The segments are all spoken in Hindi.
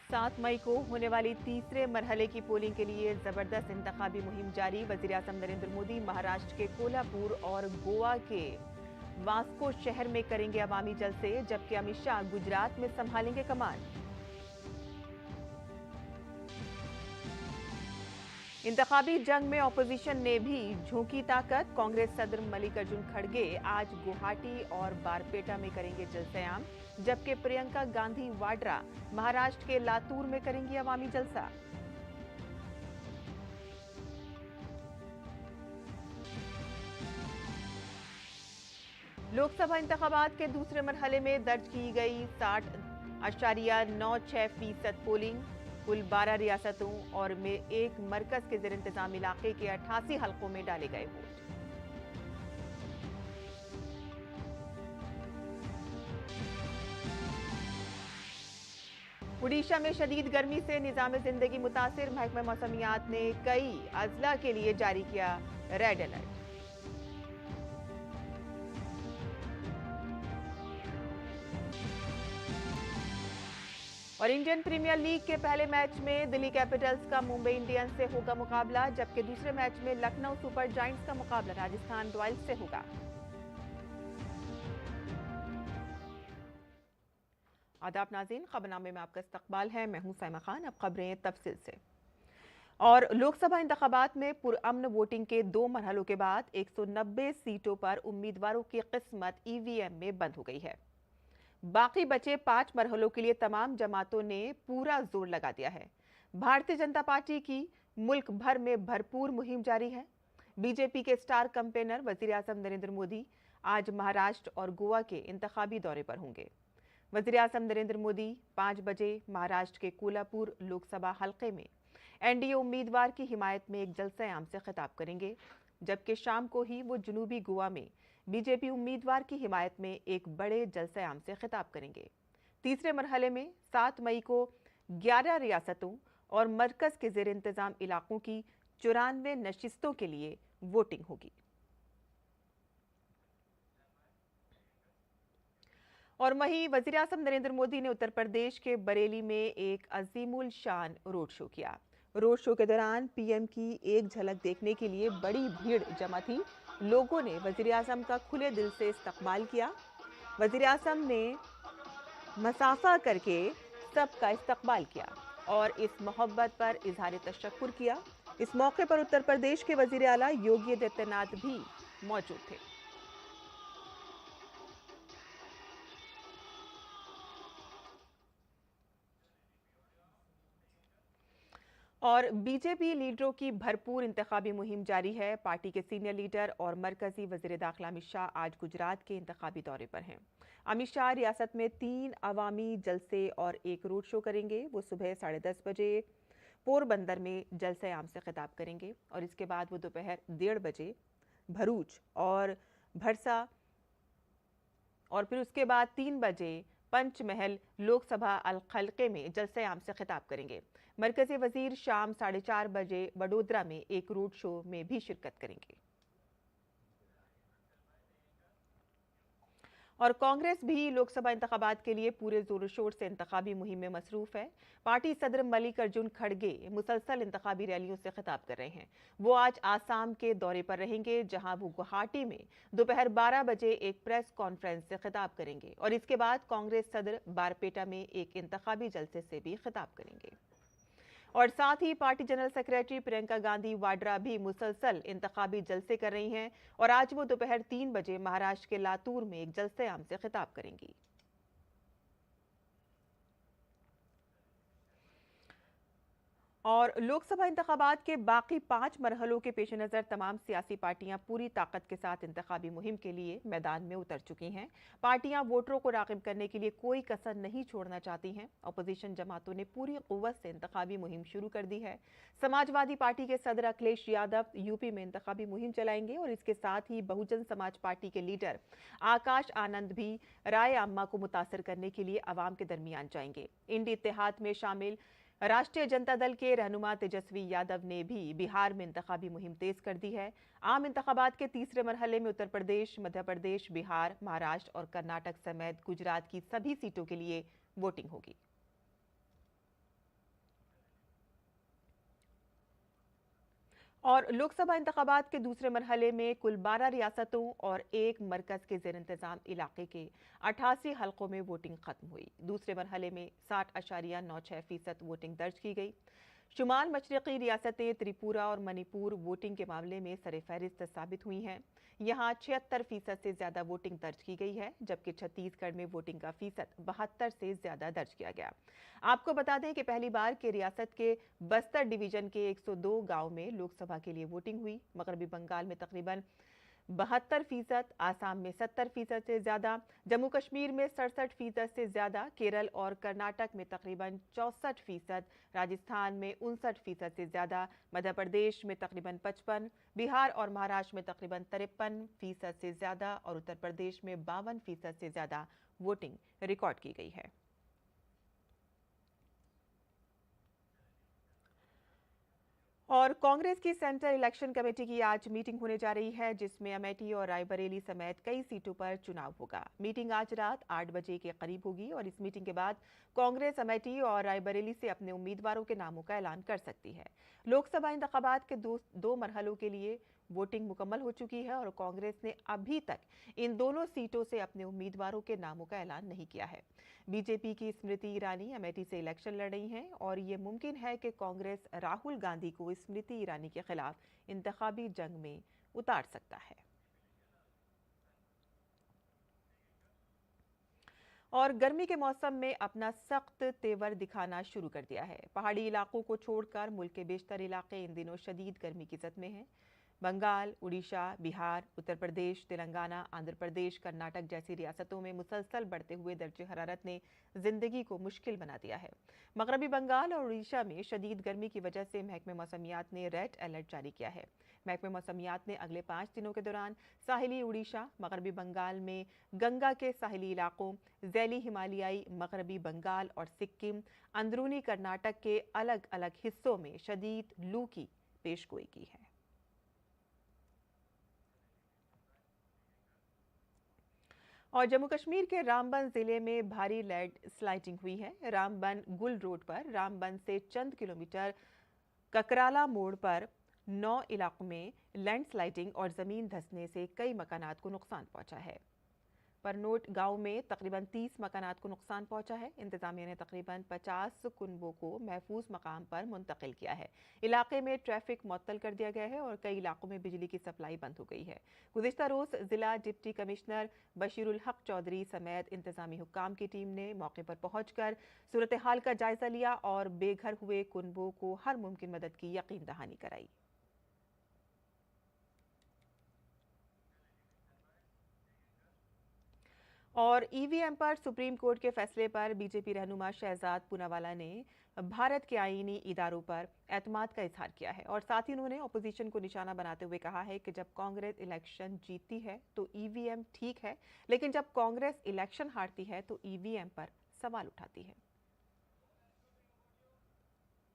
7 मई को होने वाली तीसरे मरहले की पोलिंग के लिए जबरदस्त इंतखाबी मुहिम जारी। वजीर-ए-आज़म नरेंद्र मोदी महाराष्ट्र के कोल्हापुर और गोवा के वास्को शहर में करेंगे अवामी जलसे, जबकि अमित शाह गुजरात में संभालेंगे कमान। इंतखाबी जंग में ऑपोजिशन ने भी झोंकी ताकत। कांग्रेस सदर मल्लिकार्जुन खड़गे आज गुवाहाटी और बारपेटा में करेंगे जलसे-आम, जबकि प्रियंका गांधी वाड्रा महाराष्ट्र के लातूर में करेंगी अवामी जलसा। लोकसभा इंतखाबात के दूसरे मरहले में दर्ज की गई 60.96% पोलिंग। कुल 12 रियासतों और में एक मरकज के जेर इंतजाम इलाके के 88 हलकों में डाले गए वोट। उड़ीसा में शदीद गर्मी से निजाम जिंदगी मुतासिर। महकमा मौसमियात ने कई अजला के लिए जारी किया रेड अलर्ट। और इंडियन प्रीमियर लीग के पहले मैच में दिल्ली कैपिटल्स का मुंबई इंडियंस से होगा मुकाबला, जबकि दूसरे मैच में लखनऊ सुपर जायंट्स का मुकाबला राजस्थान रॉयल्स से होगा। आदाब नाज़रीन, खबरनामे में आपका इस्तकबाल है। मैं हूं सैमा खान। अब खबरें तफसील से। और लोकसभा इंतखाबात में पुरअमन वोटिंग के 2 मरहलों के बाद 190 सीटों पर उम्मीदवारों की किस्मत ईवीएम में बंद हो गई है। बाकी बचे 5 मरहलों के लिए तमाम जमातों ने पूरा जोर लगा दिया है। भारतीय जनता पार्टी की मुल्क भर में भरपूर मुहिम जारी है। बीजेपी के स्टार कैंपेनर वजीर-ए-आज़म नरेंद्र मोदी आज महाराष्ट्र और गोवा के इंतखाबी दौरे पर होंगे। वजीर-ए-आज़म नरेंद्र मोदी 5 बजे महाराष्ट्र के कोल्हापुर लोकसभा हलके में एनडीए उम्मीदवार की हिमायत में एक जलसे-आम से खिताब करेंगे, जबकि शाम को ही वो जनूबी गोवा में बीजेपी उम्मीदवार की हिमायत में एक बड़े जलसे-आम से खिताब करेंगे। तीसरे मरहले में 7 मई को 11 रियासतों और मरकज के जेर इंतजाम इलाकों की 94 नशिस्तों के लिए वोटिंग होगी। और वहीं वजीर-ए-आज़म नरेंद्र मोदी ने उत्तर प्रदेश के बरेली में एक अजीमुल शान रोड शो किया। रोड शो के दौरान पीएम की एक झलक देखने के लिए बड़ी भीड़ जमा थी। लोगों ने वजीर-ए-आज़म का खुले दिल से इस्तकबाल किया। वजीर-ए-आज़म ने मसाफा करके सबका इस्तकबाल किया और इस मोहब्बत पर इजहार तशक्कुर किया। इस मौके पर उत्तर प्रदेश के वजीर आला योगी आदित्यनाथ भी मौजूद थे। और बीजेपी लीडरों की भरपूर इंतखाबी मुहिम जारी है। पार्टी के सीनियर लीडर और मरकजी वजीर दाखिला अमित शाह आज गुजरात के इंतखाबी दौरे पर हैं। अमित शाह रियासत में 3 अवामी जलसे और एक रोड शो करेंगे। वो सुबह 10:30 बजे पोरबंदर में जलसे आम से खिताब करेंगे और इसके बाद वो दोपहर 1:30 बजे भरूच और भरसा और फिर उसके बाद 3 बजे पंचमहल लोकसभा हल्के में जलसे आम से खिताब करेंगे। मरकजी वजीर शाम 4:30 बजे वडोदरा में एक रोड शो में भी शिरकत करेंगे। और कांग्रेस भी लोकसभा इंतखाबात के लिए पूरे जोर शोर से इंतखाबी मुहिम में मसरूफ है। पार्टी सदर मल्लिकार्जुन खड़गे मुसलसल इंतखाबी रैलियों से खिताब कर रहे हैं। वो आज आसाम के दौरे पर रहेंगे, जहां वो गुवाहाटी में दोपहर 12 बजे एक प्रेस कॉन्फ्रेंस से खिताब करेंगे और इसके बाद कांग्रेस सदर बारपेटा में एक इंतखाबी जलसे से भी खिताब करेंगे। और साथ ही party general secretary Priyanka Gandhi Vadra भी मुसलसल इंतखाबी जलसे कर रही हैं और आज वो दोपहर 3 बजे महाराष्ट्र के लातूर में एक जलसे आम से खिताब करेंगी। और लोकसभा इंतखाबात के बाकी 5 मरहलों के पेश नज़र तमाम सियासी पार्टियां पूरी ताकत के साथ इंतखाबी मुहिम के लिए मैदान में उतर चुकी हैं। पार्टियां वोटरों को राग़िब करने के लिए कोई कसर नहीं छोड़ना चाहती हैं। अपोजिशन जमातों ने पूरी कुव्वत से इंतखाबी मुहिम शुरू कर दी है। समाजवादी पार्टी के सदर अखिलेश यादव यूपी में इंतखाबी मुहिम चलाएंगे और इसके साथ ही बहुजन समाज पार्टी के लीडर आकाश आनंद भी राय आम्मा को मुतासर करने के लिए अवाम के दरमियान जाएंगे। इंडी इत्तेहाद में शामिल राष्ट्रीय जनता दल के रहनुमा तेजस्वी यादव ने भी बिहार में इंतखाबी मुहिम तेज कर दी है। आम इंतखाबात के तीसरे मरहले में उत्तर प्रदेश, मध्य प्रदेश, बिहार, महाराष्ट्र और कर्नाटक समेत गुजरात की सभी सीटों के लिए वोटिंग होगी। और लोकसभा इंतखाबात के दूसरे मरहले में कुल 12 रियासतों और एक मरकज के जेर इंतजाम इलाके के 88 हलकों में वोटिंग खत्म हुई। दूसरे मरहले में 60.96% वोटिंग दर्ज की गई। शुमाल मशरक़ी रियासतें त्रिपुरा और मणिपुर वोटिंग के मामले में सर-ए-फ़हरिस्त साबित हुई हैं। यहाँ 76% से ज़्यादा वोटिंग दर्ज की गई है, जबकि छत्तीसगढ़ में वोटिंग का फीसद 72 से ज़्यादा दर्ज किया गया। आपको बता दें कि पहली बार के रियासत के बस्तर डिवीजन के 102 गांव में लोकसभा के लिए वोटिंग हुई। मगरबी बंगाल में तकरीबन 72%, आसाम में 70% से ज़्यादा, जम्मू कश्मीर में 67% से ज़्यादा, केरल और कर्नाटक में तकरीबन 64%, राजस्थान में 59% से ज़्यादा, मध्य प्रदेश में तकरीबन 55%, बिहार और महाराष्ट्र में तकरीबन 53% से ज़्यादा और उत्तर प्रदेश में 52% से ज़्यादा वोटिंग रिकॉर्ड की गई है। और कांग्रेस की सेंट्रल इलेक्शन कमेटी की आज मीटिंग होने जा रही है, जिसमें अमेठी और रायबरेली समेत कई सीटों पर चुनाव होगा। मीटिंग आज रात 8 बजे के करीब होगी और इस मीटिंग के बाद कांग्रेस अमेठी और रायबरेली से अपने उम्मीदवारों के नामों का ऐलान कर सकती है। लोकसभा इंतखाबात के दो मरहलों के लिए वोटिंग मुकम्मल हो चुकी है और कांग्रेस ने अभी तक इन दोनों सीटों से अपने उम्मीदवारों के नामों का ऐलान नहीं किया है। बीजेपी की स्मृति ईरानी अमेठी से इलेक्शन लड़ रही हैं और ये मुमकिन है कि कांग्रेस राहुल गांधी को स्मृति ईरानी के खिलाफ इंतखाबी जंग में उतार सकता है। और गर्मी के मौसम में अपना सख्त तेवर दिखाना शुरू कर दिया है। पहाड़ी इलाकों को छोड़कर मुल्क के बेशतर इलाके इन दिनों शदीद गर्मी की जद में हैं। बंगाल, उड़ीसा, बिहार, उत्तर प्रदेश, तेलंगाना, आंध्र प्रदेश, कर्नाटक जैसी रियासतों में मुसलसल बढ़ते हुए दर्जे हरारत ने जिंदगी को मुश्किल बना दिया है। मगरबी बंगाल और उड़ीसा में शदीद गर्मी की वजह से महकमे मौसमियात ने रेड अलर्ट जारी किया है। महकमे मौसमियात ने अगले 5 दिनों के दौरान साहिली उड़ीसा, मगरबी बंगाल में गंगा के साहिली इलाकों, ज़ैली हिमालयाई मगरबी बंगाल और सिक्किम, अंदरूनी कर्नाटक के अलग अलग हिस्सों में शदीद लू की पेशगोई की है। और जम्मू कश्मीर के रामबन जिले में भारी लैंड स्लाइडिंग हुई है। रामबन गुल रोड पर रामबन से चंद किलोमीटर ककराला मोड़ पर 9 इलाकों में लैंडस्लाइडिंग और जमीन धंसने से कई मकानात को नुकसान पहुंचा है। परनोट गांव में तकरीबन 30 मकानात को नुकसान पहुंचा है। इंतजामिया ने तकरीबन 50 कुनबों को महफूज मकाम पर मुंतकिल किया है। इलाके में ट्रैफिक मुअत्तल कर दिया गया है और कई इलाकों में बिजली की सप्लाई बंद हो गई है। गुज़िश्ता रोज जिला डिप्टी कमिश्नर बशीरुल हक चौधरी समेत इंतजामी हुक्काम की टीम ने मौके पर पहुंचकर सूरत हाल का जायजा लिया और बेघर हुए कुनबों को हर मुमकिन मदद की यकीन दहानी कराई। और ईवीएम पर सुप्रीम कोर्ट के फैसले पर बीजेपी रहनुमा शहजाद पूनावाला ने भारत के आईनी इदारों पर एतमाद का इजहार किया है और साथ ही उन्होंने अपोजिशन को निशाना बनाते हुए कहा है कि जब कांग्रेस इलेक्शन जीतती है तो ईवीएम ठीक है, लेकिन जब कांग्रेस इलेक्शन हारती है तो ईवीएम पर सवाल उठाती है।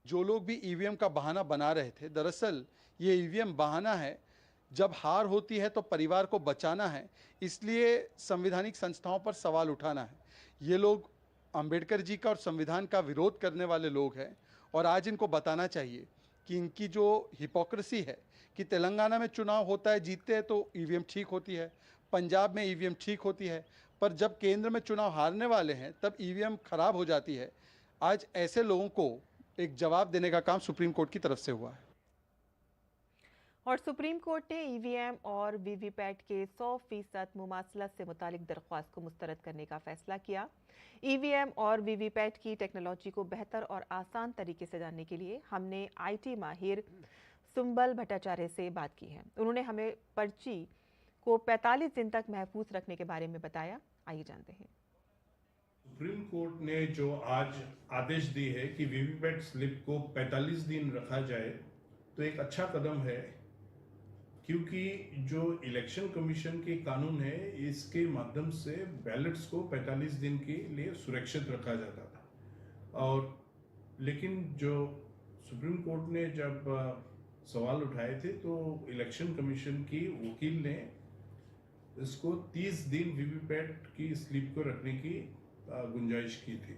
जो लोग भी ईवीएम का बहाना बना रहे थे, दरअसल ये ईवीएम बहाना है। जब हार होती है तो परिवार को बचाना है, इसलिए संवैधानिक संस्थाओं पर सवाल उठाना है। ये लोग अंबेडकर जी का और संविधान का विरोध करने वाले लोग हैं और आज इनको बताना चाहिए कि इनकी जो हिपोक्रेसी है कि तेलंगाना में चुनाव होता है, जीतते हैं तो ईवीएम ठीक होती है, पंजाब में ईवीएम ठीक होती है, पर जब केंद्र में चुनाव हारने वाले हैं तब ईवीएम खराब हो जाती है। आज ऐसे लोगों को एक जवाब देने का काम सुप्रीम कोर्ट की तरफ से हुआ है। और सुप्रीम कोर्ट ने ईवीएम और वीवीपैट के 100% मुमासलत से मुतालिक दरख्वास्त को मुस्तरद करने का फैसला किया। ईवीएम और वीवीपैट की टेक्नोलॉजी को बेहतर और आसान तरीके से जानने के लिए हमने आईटी माहिर सुंबल भट्टाचार्य से बात की है। उन्होंने हमें पर्ची को 45 दिन तक महफूज रखने के बारे में बताया। आइए जानते हैं। सुप्रीम कोर्ट ने जो आज आदेश दी है कि वीवीपैट स्लिप को 45 दिन रखा जाए, तो एक अच्छा कदम है, क्योंकि जो इलेक्शन कमीशन के कानून है इसके माध्यम से बैलेट्स को 45 दिन के लिए सुरक्षित रखा जाता था। और लेकिन जो सुप्रीम कोर्ट ने जब सवाल उठाए थे तो इलेक्शन कमीशन की वकील ने इसको 30 दिन वीवीपैट की स्लिप को रखने की गुंजाइश की थी।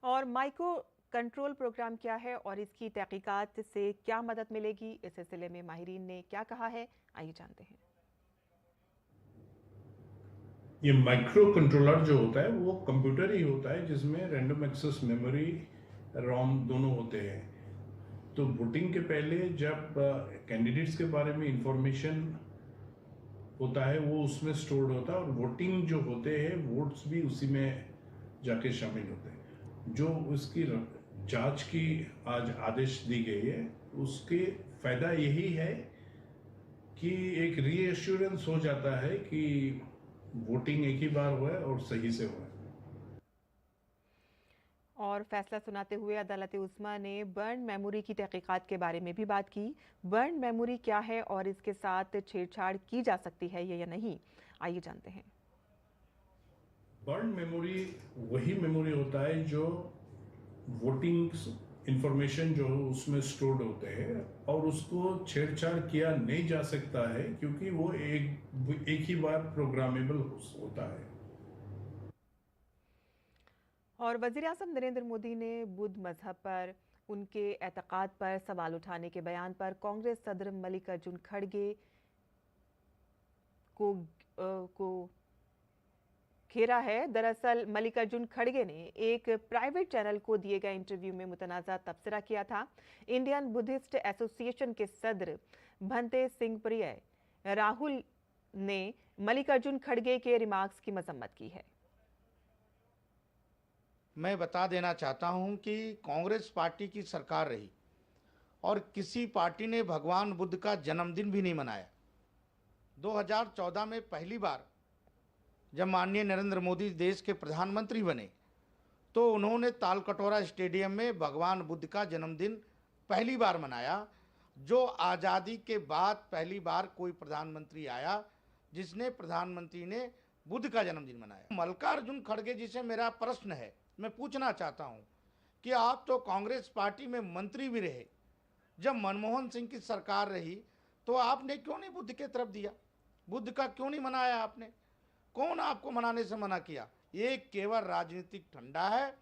और माइक्रो कंट्रोल प्रोग्राम क्या है और इसकी तहकीकात से क्या मदद मिलेगी, इस सिलसिले में माहिरीन ने क्या कहा है, आइए जानते हैं। ये माइक्रो कंट्रोलर जो होता है वो कंप्यूटर ही होता है जिसमें रैंडम एक्सेस मेमोरी, रोम दोनों होते हैं। तो वोटिंग के पहले जब कैंडिडेट्स के बारे में इंफॉर्मेशन होता है वो उसमें स्टोर्ड होता है, और वोटिंग जो होते हैं वोट्स भी उसी में जाके शामिल होते हैं। जो उसकी जांच की आज आदेश दी गई है उसके फायदा यही है कि एक रीएश्योरेंस हो जाता है कि वोटिंग एक ही बार हुआ है और सही से हुआ है। और फैसला सुनाते हुए अदालत उस्मा ने बर्न मेमोरी की तहकीकात के बारे में भी बात की। बर्न मेमोरी क्या है और इसके साथ छेड़छाड़ की जा सकती है या नहीं, आइए जानते हैं। बर्न मेमोरी वही मेमोरी होता है जो वोटिंग इंफॉर्मेशन जो उसमें स्टोर्ड होते हैं और उसको छेड़छाड़ किया नहीं जा सकता है, क्योंकि वो एक ही बार प्रोग्रामेबल होता है। और वज़ीर आज़म नरेंद्र मोदी ने बुद्ध मजहब पर उनके एतकाद पर सवाल उठाने के बयान पर कांग्रेस सदर मल्लिकार्जुन खड़गे को घेरा है। दरअसल मल्लिकार्जुन खड़गे ने एक प्राइवेट चैनल को दिए गए इंटरव्यू में मुतनाज़ा तबसरा किया था। इंडियन बुद्धिस्ट एसोसिएशन के सदर भंते सिंह प्रिय राहुल ने मल्लिकार्जुन खड़गे के रिमार्क्स की मजम्मत की है। मैं बता देना चाहता हूं कि कांग्रेस पार्टी की सरकार रही और किसी पार्टी ने भगवान बुद्ध का जन्मदिन भी नहीं मनाया। 2014 में पहली बार जब माननीय नरेंद्र मोदी देश के प्रधानमंत्री बने तो उन्होंने तालकटोरा स्टेडियम में भगवान बुद्ध का जन्मदिन पहली बार मनाया, जो आज़ादी के बाद पहली बार कोई प्रधानमंत्री आया जिसने प्रधानमंत्री ने बुद्ध का जन्मदिन मनाया। मल्लिकार्जुन खड़गे जी से मेरा प्रश्न है, मैं पूछना चाहता हूं कि आप तो कांग्रेस पार्टी में मंत्री भी रहे, जब मनमोहन सिंह की सरकार रही तो आपने क्यों नहीं बुद्ध की तरफ दिया? बुद्ध का क्यों नहीं मनाया आपने? कौन आपको मनाने से मना किया? ये केवल राजनीतिक ठंडा है।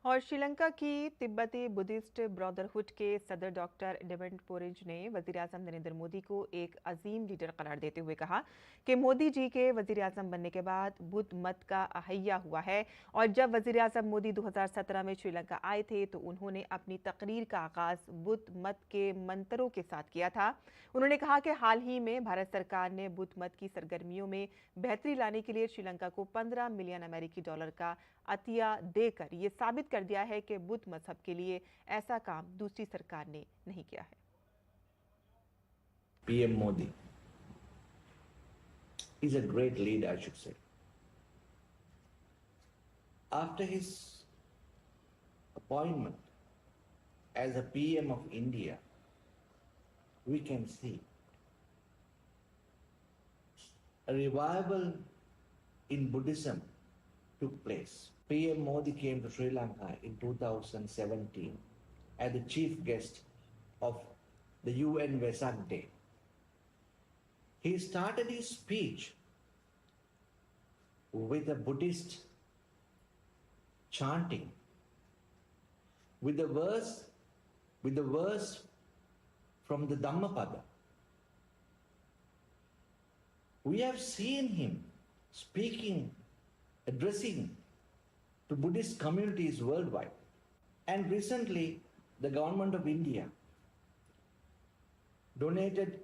और श्रीलंका की तिब्बती बुद्धिस्ट ब्रदरहुड के सदर डॉक्टर डेविड पोरिंज ने वज़ीर आज़म नरेंद्र मोदी को एक अजीम लीडर करार देते हुए कहा कि मोदी जी के वज़ीर आज़म बनने के बाद बुद्ध मत का अहैया हुआ है। और जब वज़ीर आज़म मोदी 2017 में श्रीलंका आए थे तो उन्होंने अपनी तकरीर का आगाज़ बुद्ध मत के मंत्रों के साथ किया था। उन्होंने कहा कि हाल ही में भारत सरकार ने बुद्ध मत की सरगर्मियों में बेहतरी लाने के लिए श्रीलंका को $15 मिलियन अमेरिकी का अतिया देकर ये साबित कर दिया है कि बुद्ध मजहब के लिए ऐसा काम दूसरी सरकार ने नहीं किया है। PM Modi is a great leader, I should say. After his appointment as a PM of India, we can see a revival in Buddhism took place. PM Modi came to Sri Lanka in 2017 as the chief guest of the UN Vesak Day. He started his speech with a Buddhist chanting, with the verse from the Dhammapada. We have seen him speaking, addressing to Buddhist communities worldwide. And recently, the government of India donated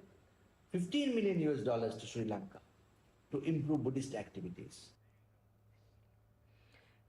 15 million US dollars to Sri Lanka to improve Buddhist activities.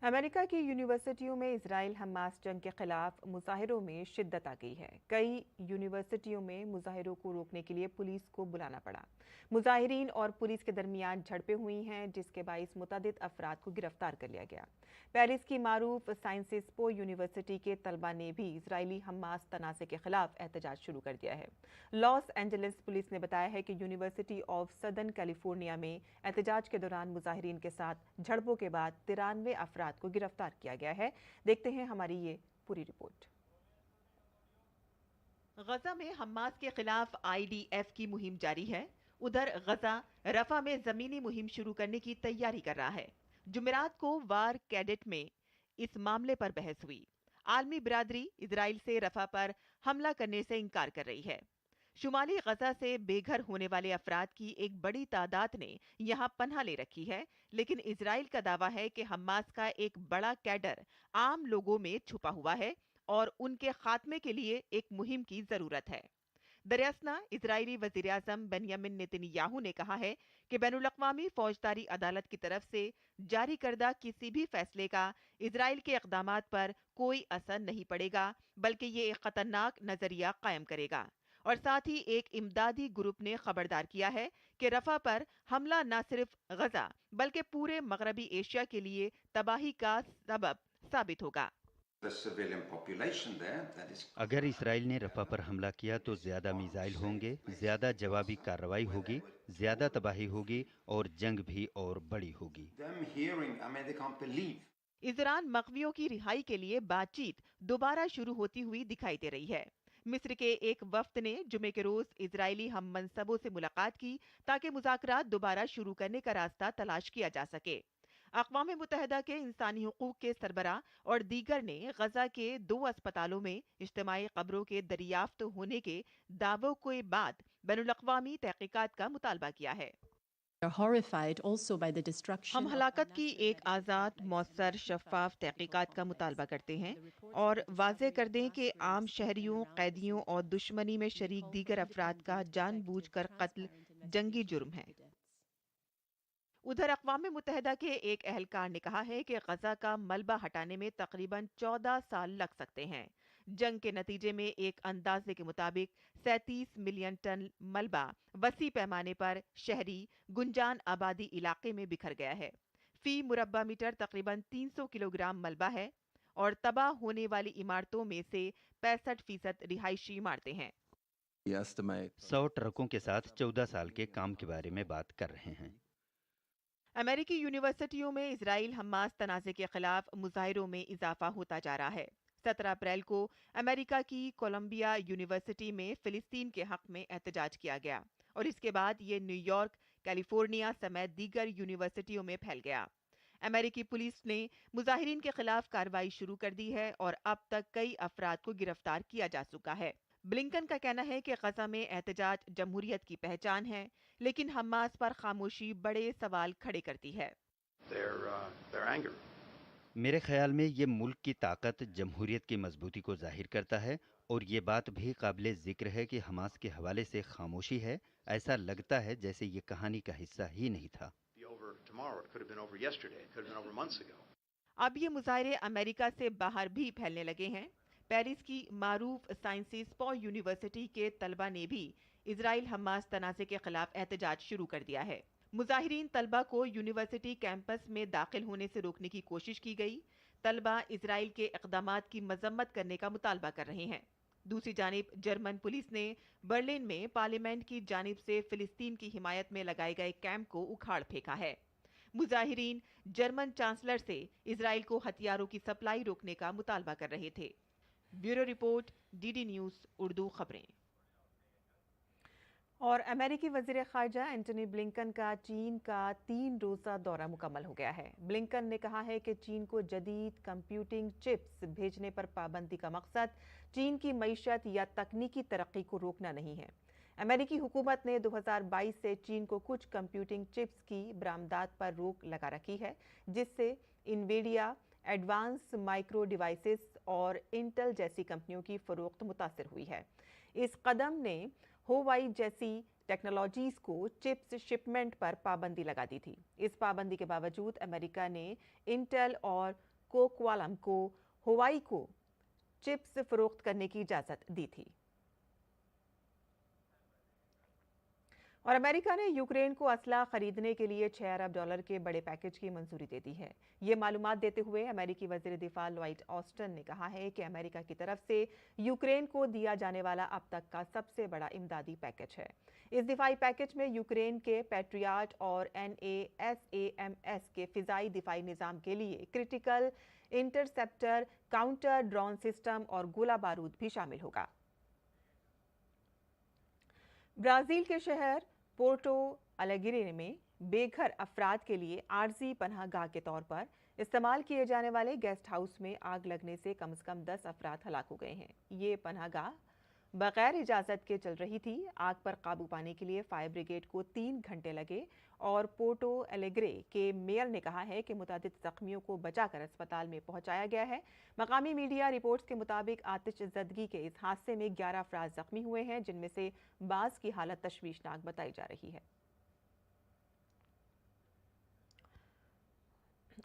America की यूनिवर्सिटियों में इजराइल हमास जंग के खिलाफ मुजाहिरों में शिद्दत आ गई है। कई यूनिवर्सिटियों में मुजाहिरों को रोकने के लिए पुलिस को बुलाना पड़ा। मुजाहिरीन और पुलिस के दरमियान झड़पें हुई हैं, जिसके बाइस मुतअद्दिद अफराद को गिरफ्तार कर लिया गया। पेरिस की मारूफ साइंसेस पो यूनिवर्सिटी के तलबा ने भी इजरायली हमास तनाज़े के खिलाफ एहतजाज शुरू कर दिया है। लॉस एंजलिस पुलिस ने बताया है कि यूनिवर्सिटी ऑफ सदर्न कैलिफोर्निया में एहतजाज के दौरान मुजाहिरीन के साथ झड़पों के बाद 93 अफराद को गिरफ्तार किया गया है। देखते हैं हमारी ये पूरी रिपोर्ट। गजा में हमास के खिलाफ IDF की मुहिम जारी है। उधर गजा रफा में जमीनी मुहिम शुरू करने की तैयारी कर रहा है। जुमेरात को वार कैडेट में इस मामले पर बहस हुई। आलमी बिरादरी इजराइल से रफा पर हमला करने से इनकार कर रही है। शुमाली गजा से बेघर होने वाले अफराद की एक बड़ी तादाद ने यहां पनाह ले रखी है, लेकिन इजराइल का दावा है कि हमास का एक बड़ा कैडर आम लोगों में छुपा हुआ है और उनके खात्मे के लिए एक मुहिम की जरूरत है। दरअसल इजरायली वजीर आजम बेंयामिन नेतन्याहू ने कहा है कि बैनुल-अक़वामी फौजदारी अदालत की तरफ से जारी करदा किसी भी फैसले का इजराइल के इक़दामात पर कोई असर नहीं पड़ेगा, बल्कि ये एक खतरनाक नजरिया कायम करेगा। और साथ ही एक इमदादी ग्रुप ने खबरदार किया है कि रफा पर हमला न सिर्फ गजा बल्कि पूरे मगरबी एशिया के लिए तबाही का सबब साबित होगा। अगर इसराइल ने रफा पर हमला किया तो ज्यादा मिसाइल होंगे, ज्यादा जवाबी कार्रवाई होगी, ज्यादा तबाही होगी और जंग भी और बड़ी होगी। इस दौरान मग़वियों की रिहाई के लिए बातचीत दोबारा शुरू होती हुई दिखाई दे रही है। मिस्र के एक वफ्द ने जुमे के रोज इजरायली हम मनसबों से मुलाकात की ताकि मुज़ाकरात दोबारा शुरू करने का रास्ता तलाश किया जा सके। अक़वाम मुत्तहिदा के इंसानी हुकूक के सरबरा और दीगर ने गजा के 2 अस्पतालों में इज्तिमाई कब्रों के दरियाफ्त होने के दावों के बाद बैनुल-अक़वामी तहकीकात का मुतालबा किया है। हम हलाकत की एक आज़ाद, मौसर, शफाफ तहकीकात का मुतालबा करते हैं और वाज़ेह कर दें कि आम शहरियों, कैदियों और दुश्मनी में शरीक दीगर अफराद का जानबूझकर कत्ल जंगी जुर्म है। उधर अक़वाम मुत्तहिदा के एक अहलकार ने कहा है कि गजा का मलबा हटाने में तकरीबन 14 साल लग सकते हैं। जंग के नतीजे में एक अंदाजे के मुताबिक 37 मिलियन टन मलबा वसी पैमाने पर शहरी गुंजान आबादी इलाके में बिखर गया है। फी मुरब्बा मीटर तकरीबन 300 किलोग्राम मलबा है और तबाह होने वाली इमारतों में से 65% रिहायशी इमारतें हैं। 100 ट्रकों के साथ 14 साल के काम के बारे में बात कर रहे हैं। अमेरिकी यूनिवर्सिटियों में इजराइल हमास तनाज़े के खिलाफ मुजाहिरों में इजाफा होता जा रहा है। 17 अप्रैल को अमेरिका की कोलंबिया यूनिवर्सिटी में फिलिस्तीन के हक में एहतजाज किया गया और इसके बाद ये न्यूयॉर्क, कैलिफोर्निया समेत दीगर यूनिवर्सिटियों में फैल गया। अमेरिकी पुलिस ने मुजाहिरीन के खिलाफ कार्रवाई शुरू कर दी है और अब तक कई अफराद को गिरफ्तार किया जा चुका है। ब्लिंकन का कहना है कि गजा में एहतजाज जमहूरियत की पहचान है, लेकिन हमास पर खामोशी बड़े सवाल खड़े करती है। मेरे ख्याल में ये मुल्क की ताकत, जमहूरियत की मजबूती को जाहिर करता है और ये बात भी काबिले जिक्र है कि हमास के हवाले से खामोशी है। ऐसा लगता है जैसे ये कहानी का हिस्सा ही नहीं था। अब ये मुजाहिरे अमेरिका से बाहर भी फैलने लगे हैं। पेरिस की मारूफ साइंसेस पो यूनिवर्सिटी के तलबा ने भी इजराइल हमास तनाज़े के खिलाफ एहतजाज शुरू कर दिया है। मुजाहिरीन तलबा को यूनिवर्सिटी कैंपस में दाखिल होने से रोकने की कोशिश की गई। तलबा इजराइल के इक़दामात की मजम्मत करने का मुतालबा कर रहे हैं। दूसरी जानिब जर्मन पुलिस ने बर्लिन में पार्लियामेंट की जानिब से फिलिस्तीन की हिमायत में लगाए गए कैंप को उखाड़ फेंका है। मुजाहिरीन जर्मन चांसलर से इजराइल को हथियारों की सप्लाई रोकने का मुतालबा कर रहे थे। Bureau report, DD news Urdu खबरें। और अमेरिकी वज़ीर ख़ारजा एंटनी ब्लिंकन का चीन का 3 रोज़ा दौरा मुकम्मल हो गया है। ब्लिंकन ने कहा है कि चीन को जदीद कंप्यूटिंग चिप्स भेजने पर पाबंदी का मकसद चीन की मईशत या तकनीकी तरक्की को रोकना नहीं है। अमेरिकी हुकूमत ने 2022 से चीन को कुछ कंप्यूटिंग चिप्स की बरामदात पर रोक लगा रखी है, जिससे इन्वीडिया, एडवांस माइक्रो डिवाइसेस और इंटेल जैसी कंपनियों की फरोख्त मुतासिर हुई है। इस कदम ने हुवाई जैसी टेक्नोलॉजीज को चिप्स शिपमेंट पर पाबंदी लगा दी थी। इस पाबंदी के बावजूद अमेरिका ने इंटेल और कोक्वालम को हुवाई को चिप्स फरोख्त करने की इजाज़त दी थी। और अमेरिका ने यूक्रेन को असला खरीदने के लिए $6 अरब के बड़े पैकेज की मंजूरी दे दी है। ये मालूमात देते हुए अमेरिकी वज़ीर दिफा लॉयड ऑस्टिन ने कहा है कि अमेरिका की तरफ से यूक्रेन को दिया जाने वाला अब तक का सबसे बड़ा इमदादी पैकेज है। इस दिफाई पैकेज में यूक्रेन के पैट्रियट और NASAMS के फिजाई दिफाई निज़ाम के लिए critical interceptor, counter drone system और गोला बारूद भी शामिल होगा। ब्राज़ील के शहर पोर्टो अलेग्रे में बेघर अफराद के लिए आर्जी पनाहगाह के तौर पर इस्तेमाल किए जाने वाले गेस्ट हाउस में आग लगने से कम 10 अफराद हलाक हो गए हैं। ये पनाहगाह बगैर इजाज़त के चल रही थी। आग पर काबू पाने के लिए फायर ब्रिगेड को 3 घंटे लगे और पोर्टो एलेग्रे के मेयर ने कहा है कि मुतादिद जख्मियों को बचाकर अस्पताल में पहुंचाया गया है। मकामी मीडिया रिपोर्ट्स के मुताबिक आतिशज़दगी के इस हादसे में 11 अफराद जख्मी हुए हैं, जिनमें से बाज़ की हालत तशवीशनाक बताई जा रही है।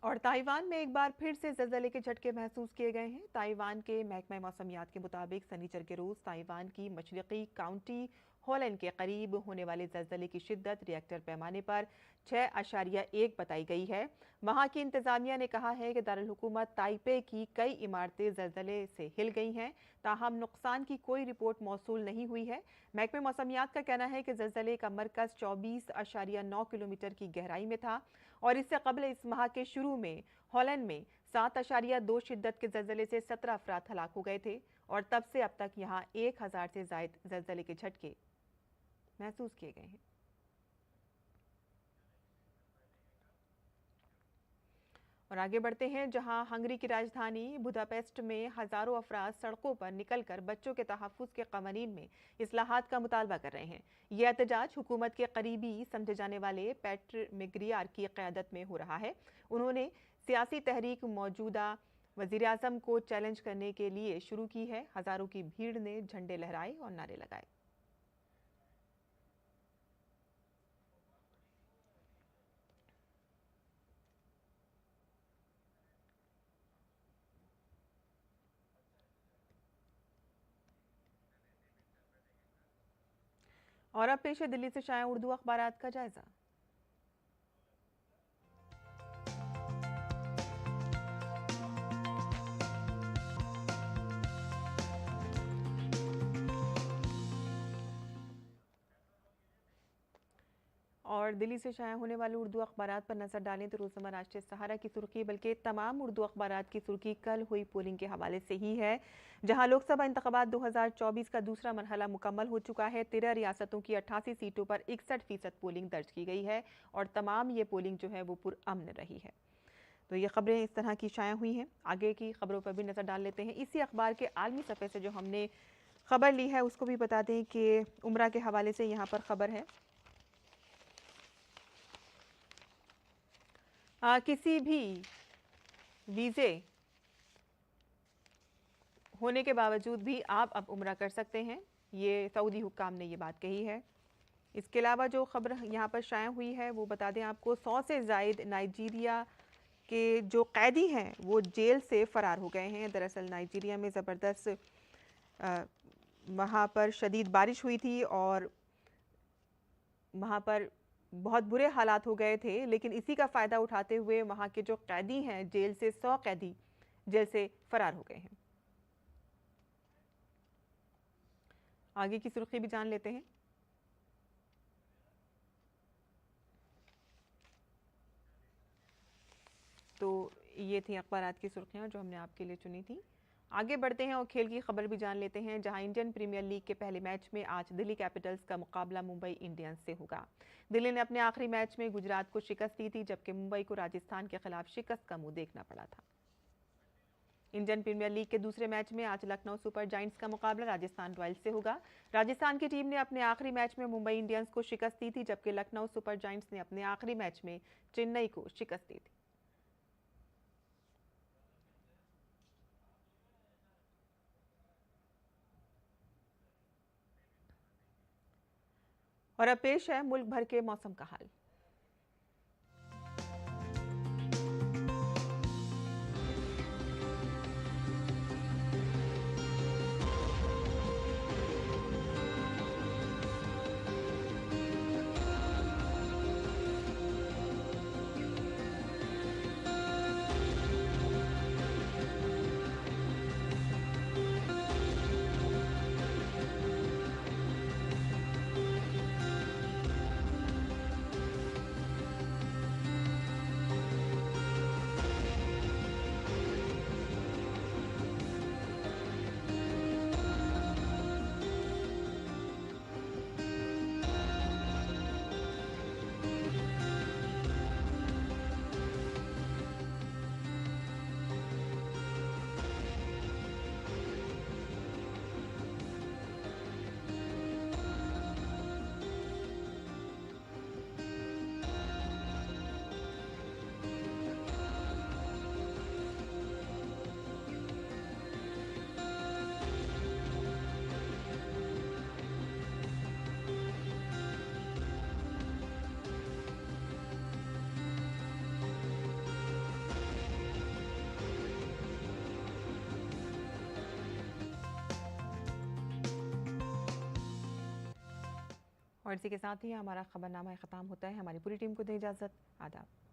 और ताइवान में एक बार फिर से ज़लज़ले के झटके महसूस किए गए हैं। ताइवान के महकमा मौसमियात के मुताबिक शनिचर के रोज़ ताइवान की मशरक़ी काउंटी होलन के करीब होने वाले ज़लज़ले की शिद्दत रिएक्टर पैमाने पर 6.1 बताई गई है। वहाँ की इंतज़ामिया ने कहा है कि दारुल हुकूमत ताइपे की कई इमारतें ज़लज़ले से हिल गई हैं, ताहम नुकसान की कोई रिपोर्ट मौसूल नहीं हुई है। महकमे मौसमियात का कहना है कि ज़लज़ले का मरकज़ 24.9 किलोमीटर की गहराई में था और इससे कबल इस माह के शुरू में हॉलैंड में 7.2 शिद्दत के ज़लज़ले से 17 अफराद हलाक हो गए थे और तब से अब तक यहाँ 1000 से ज़ायद ज़लज़ले के झटके महसूस किए गए हैं। और आगे बढ़ते हैं, जहां हंगरी की राजधानी बुदापेस्ट में हजारों अफराद सड़कों पर निकलकर बच्चों के तहफ़्फ़ुज़ के क़वानीन में इस्लाहात का मुतालबा कर रहे हैं। ये एहतजाज हुकूमत के करीबी समझे जाने वाले पेट्र मिग्रियार की क़यादत में हो रहा है। उन्होंने सियासी तहरीक मौजूदा वज़ीर-ए-आज़म को चैलेंज करने के लिए शुरू की है। हज़ारों की भीड़ ने झंडे लहराए और नारे लगाए। और अब पेश है दिल्ली से शाया उर्दू अखबारात का जायजा। और दिल्ली से शाया होने वाले उर्दू अखबारात पर नजर डालें तो रोज़नामा राष्ट्रीय सहारा की सुर्खी बल्कि तमाम उर्दू अखबारात की सुर्खी कल हुई पोलिंग के हवाले से ही है, जहां लोकसभा इंतखाबात 2024 का दूसरा मरहला मुकम्मल हो चुका है। 13 रियासतों की 88 सीटों पर 61% पोलिंग दर्ज की गई है और तमाम ये पोलिंग जो है वो पुरअमन रही है। तो ये खबरें इस तरह की शाया हुई हैं। आगे की खबरों पर भी नज़र डाल लेते हैं। इसी अखबार के आलमी सफ़े से जो हमने खबर ली है उसको भी बता दें कि उम्रा के हवाले से यहाँ पर खबर है, किसी भी वीज़े होने के बावजूद भी आप अब उम्रा कर सकते हैं। ये सऊदी हुक्काम ने ये बात कही है। इसके अलावा जो खबर यहाँ पर शाया हुई है वो बता दें आपको, 100 से ज़ायद नाइजीरिया के जो कैदी हैं वो जेल से फ़रार हो गए हैं। दरअसल नाइजीरिया में ज़बरदस्त वहाँ पर शदीद बारिश हुई थी और वहाँ पर बहुत बुरे हालात हो गए थे, लेकिन इसी का फ़ायदा उठाते हुए वहाँ के जो कैदी हैं जेल से 100 कैदी जेल से फ़रार हो गए हैं। आगे की सुर्खी भी जान लेते हैं। तो ये थी अखबारात की सुर्खियाँ जो हमने आपके लिए चुनी थी। आगे बढ़ते हैं और खेल की खबर भी जान लेते हैं, जहां इंडियन प्रीमियर लीग के पहले मैच में आज दिल्ली कैपिटल्स का मुकाबला मुंबई इंडियंस से होगा। दिल्ली ने अपने आखिरी मैच में गुजरात को शिकस्त दी थी, जबकि मुंबई को राजस्थान के खिलाफ शिकस्त का मुंह देखना पड़ा था। इंडियन प्रीमियर लीग के दूसरे मैच में आज लखनऊ सुपर जायंट्स का मुकाबला राजस्थान रॉयल्स से होगा। राजस्थान की टीम ने अपने आखिरी मैच में मुंबई इंडियंस को शिकस्त दी थी, जबकि लखनऊ सुपर जायंट्स ने अपने आखिरी मैच में चेन्नई को शिकस्त दी थी। और अब पेश है मुल्क भर के मौसम का हाल। और इसी के साथ ही हमारा खबरनामा ख़त्म होता है। हमारी पूरी टीम को दे इजाज़त। आदाब।